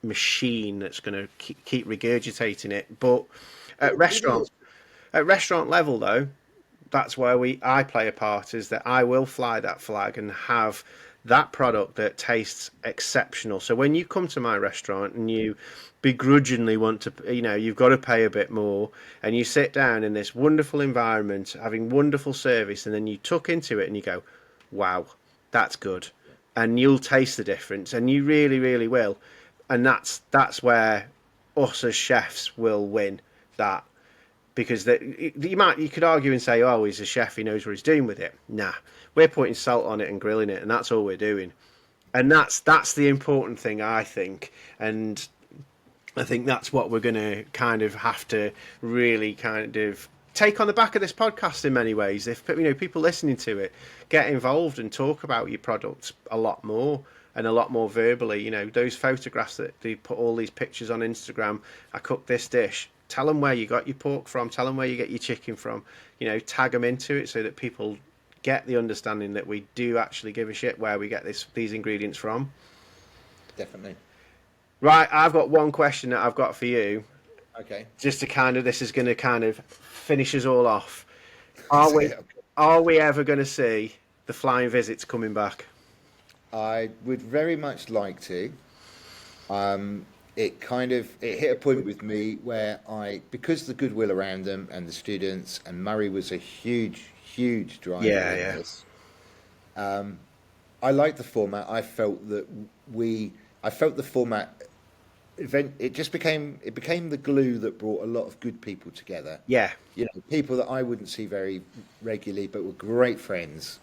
machine that's going to keep regurgitating it. But at it restaurant is. at restaurant level, though, that's where I play a part. Is that I will fly that flag and have that product that tastes exceptional. So when you come to my restaurant and you begrudgingly want to, you've got to pay a bit more, and you sit down in this wonderful environment, having wonderful service, and then you tuck into it and you go, wow, that's good. And you'll taste the difference, and you really, really will. And that's where us as chefs will win that because you could argue and say, oh, he's a chef, he knows what he's doing with it. Nah, we're putting salt on it and grilling it, and that's all we're doing. And that's the important thing, I think. And I think that's what we're going to kind of have to really kind of take on the back of this podcast in many ways. If people listening to it get involved and talk about your products a lot more and a lot more verbally, those photographs that they put all these pictures on Instagram. I cooked this dish. Tell them where you got your pork from. Tell them where you get your chicken from. Tag them into it so that people get the understanding that we do actually give a shit where we get these ingredients from. Definitely. Right, I've got one question that I've got for you. Okay. Just to this is going to kind of finish us all off. Are So, we are we ever going to see the flying visits coming back? I would very much like to. It hit a point with me where because the goodwill around them and the students, and Murray was a huge driver Yeah, in yeah, this. I liked the format. I felt the format it became the glue that brought a lot of good people together. yeah, People that I wouldn't see very regularly, but were great friends.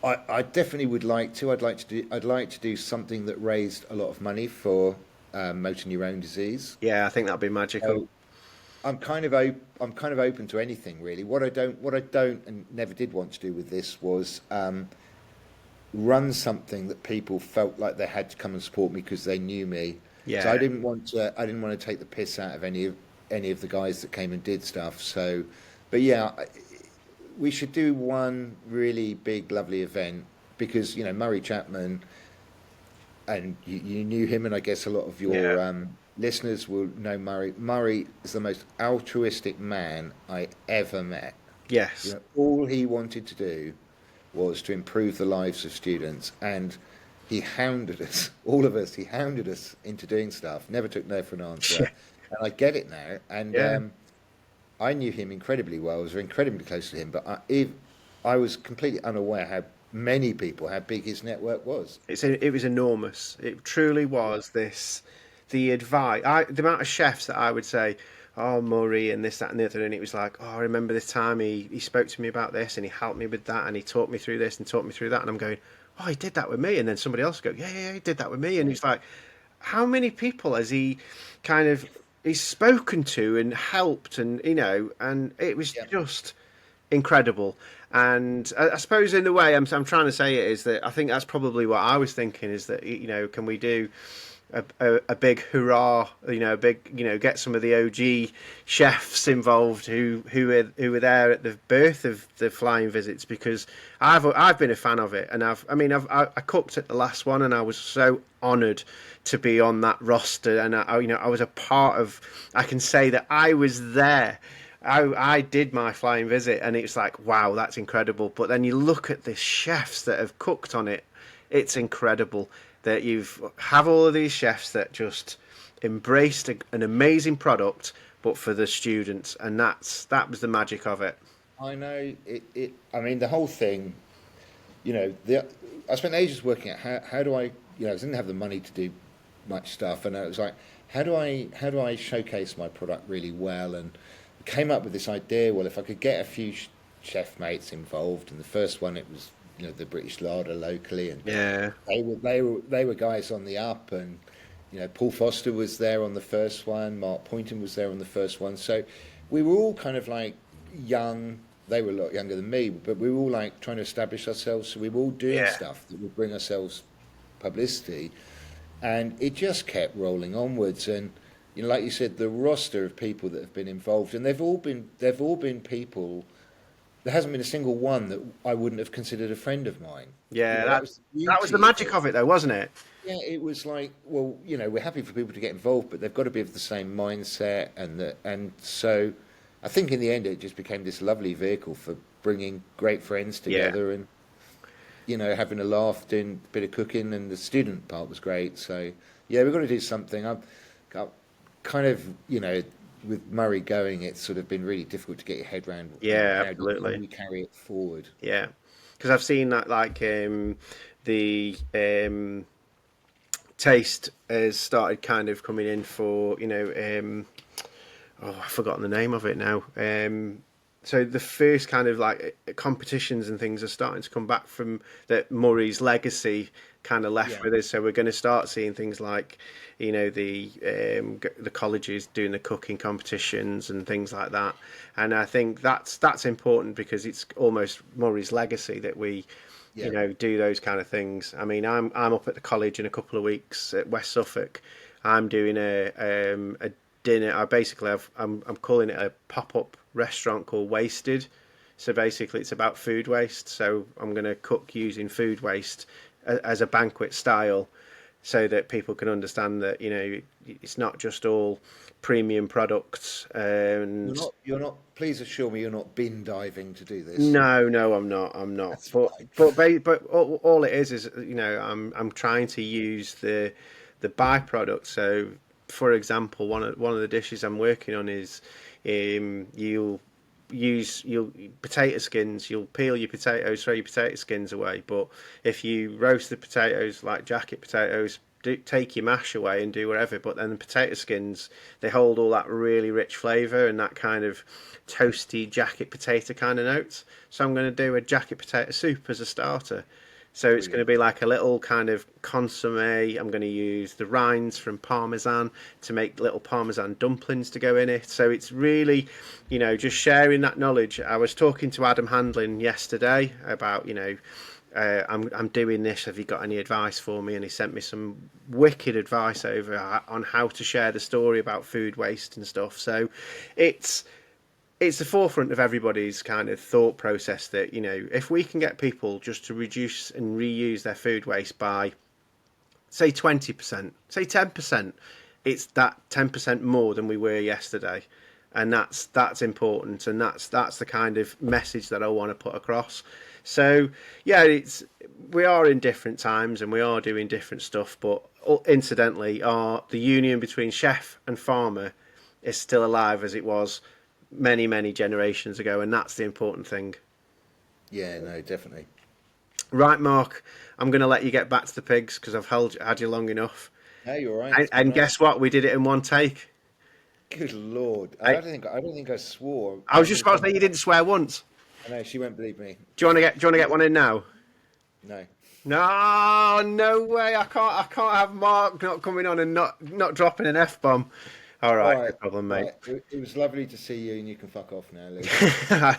I definitely would like to. I'd like to do something that raised a lot of money for motor neurone disease. yeah. I think that'd be magical. So I'm kind of open to anything really. What I don't and never did want to do with this was run something that people felt like they had to come and support me because they knew me. So I Yeah. didn't want to take the piss out of any of the guys that came and did stuff. So, but yeah, we should do one really big, lovely event because Murray Chapman, and you knew him, and I guess a lot of Yeah. your listeners will know Murray. Murray is the most altruistic man I ever met. Yes. All he wanted to do was to improve the lives of students, and he hounded us, all of us. He hounded us into doing stuff. Never took no for an answer, and I get it now. And Yeah. I knew him incredibly well. I was incredibly close to him, but I was completely unaware how big his network was. It was enormous. It truly Yeah. was this. The advice, the amount of chefs that I would say, oh Murray and this, that, and the other, and it was like, oh, I remember this time he spoke to me about this and he helped me with that and he taught me through this and taught me through that, and I'm going, oh, he did that with me, and then somebody else go, yeah, he did that with me, and Yeah. he's like, how many people has he kind of he's spoken to and helped, and and it was Yeah. just incredible. And I suppose in the way I'm trying to say it is that I think that's probably what I was thinking is that can we do a big hurrah, a big, get some of the OG chefs involved who were there at the birth of the flying visits, because I've been a fan of it, and I cooked at the last one and I was so honoured to be on that roster, and I was a part of. I can say that I was there. I did my flying visit, and it's like, wow, that's incredible. But then you look at the chefs that have cooked on it, it's incredible that you've have all of these chefs that just embraced an amazing product, but for the students, and that was the magic of it. I know it. I mean, the whole thing. I spent ages working at how do I. I didn't have the money to do much stuff, and it was like, how do I showcase my product really well, and came up with this idea. Well, if I could get a few chef mates involved, and the first one it was the British Larder locally, and Yeah, they were guys on the up, and Paul Foster was there on the first one, Mark Poynton was there on the first one, so we were all kind of like young. They were a lot younger than me, but we were all like trying to establish ourselves. So we were all doing yeah, stuff that would bring ourselves publicity, and it just kept rolling onwards. And like you said, the roster of people that have been involved, and they've all been people. There hasn't been a single one that I wouldn't have considered a friend of mine. yeah. That That was the that was the beauty of magic it. of it, though, wasn't it? Yeah, it was like, well, we're happy for people to get involved, but they've got to be of the same mindset, and so I think in the end it just became this lovely vehicle for bringing great friends Yeah, together, and having a laugh, doing a bit of cooking, and the student part was great. So yeah, we've got to do something. I've got kind of with Murray going, it's sort of been really difficult to get your head around. yeah, How do absolutely. we carry it forward? Yeah, because I've seen that like the taste has started kind of coming in for oh, I've forgotten the name of it now. So the first kind of like competitions and things are starting to come back from that Murray's legacy kind of left Yeah, with us. So we're going to start seeing things like, the colleges doing the cooking competitions and things like that. And I think that's important because it's almost Murray's legacy that we, yeah, do those kind of things. I mean, I'm up at the college in a couple of weeks at West Suffolk. I'm doing a dinner. I'm calling it a pop up restaurant called Wasted. So basically, it's about food waste. So I'm going to cook using food waste as a banquet style, so that people can understand that it's not just all premium products. you're And not. You're not. Please assure me you're not bin diving to do this. no, no, I'm not. I'm not. That's But fine. all it is I'm trying to use the byproduct. So, for example, one of the dishes I'm working on is you'll you'll potato skins. You'll peel your potatoes, throw your potato skins away. But if you roast the potatoes like jacket potatoes, take your mash away and do whatever. But then the potato skins, they hold all that really rich flavour and that kind of toasty jacket potato kind of notes. So I'm going to do a jacket potato soup as a starter. So it's going to be like a little kind of consommé. I'm going to use the rinds from Parmesan to make little Parmesan dumplings to go in it. So it's really, just sharing that knowledge. I was talking to Adam Handlin yesterday about, I'm doing this. Have you got any advice for me? And he sent me some wicked advice over on how to share the story about food waste and stuff. So it's the forefront of everybody's kind of thought process that, if we can get people just to reduce and reuse their food waste by, say, 20%, say 10%, it's that 10% more than we were yesterday. And that's important. And that's the kind of message that I want to put across. So, yeah, we are in different times and we are doing different stuff. But incidentally, the union between chef and farmer is still alive as it was many, many generations ago, and that's the important thing. Yeah, no, definitely. Right, Mark, I'm going to let you get back to the pigs because I've had you long enough. No, you're right. And guess what? We did it in one take. Good Lord, I don't think I swore. I was just about to say you didn't swear once. I know she won't believe me. Do you want to get one in now? No. No way! I can't have Mark not coming on and not dropping an F-bomb. All right, no problem, mate. Right. It was lovely to see you, and you can fuck off now, Luke.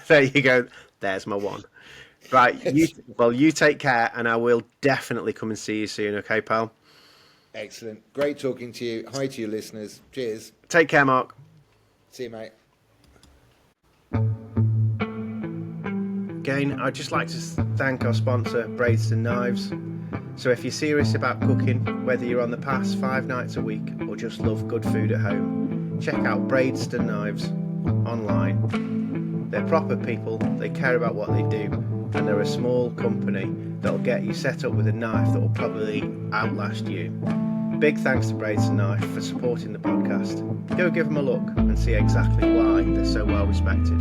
There you go. There's my one. Right, you take care, and I will definitely come and see you soon. Okay, pal. Excellent. Great talking to you. Hi to your listeners. Cheers. Take care, Mark. See you, mate. Again, I'd just like to thank our sponsor, Bradeston Knives. So if you're serious about cooking, whether you're on the pass 5 nights a week or just love good food at home, check out Bradeston Knives online. They're proper people, they care about what they do, and they're a small company that'll get you set up with a knife that will probably outlast you. Big thanks to Bradeston Knife for supporting the podcast. Go give them a look and see exactly why they're so well respected.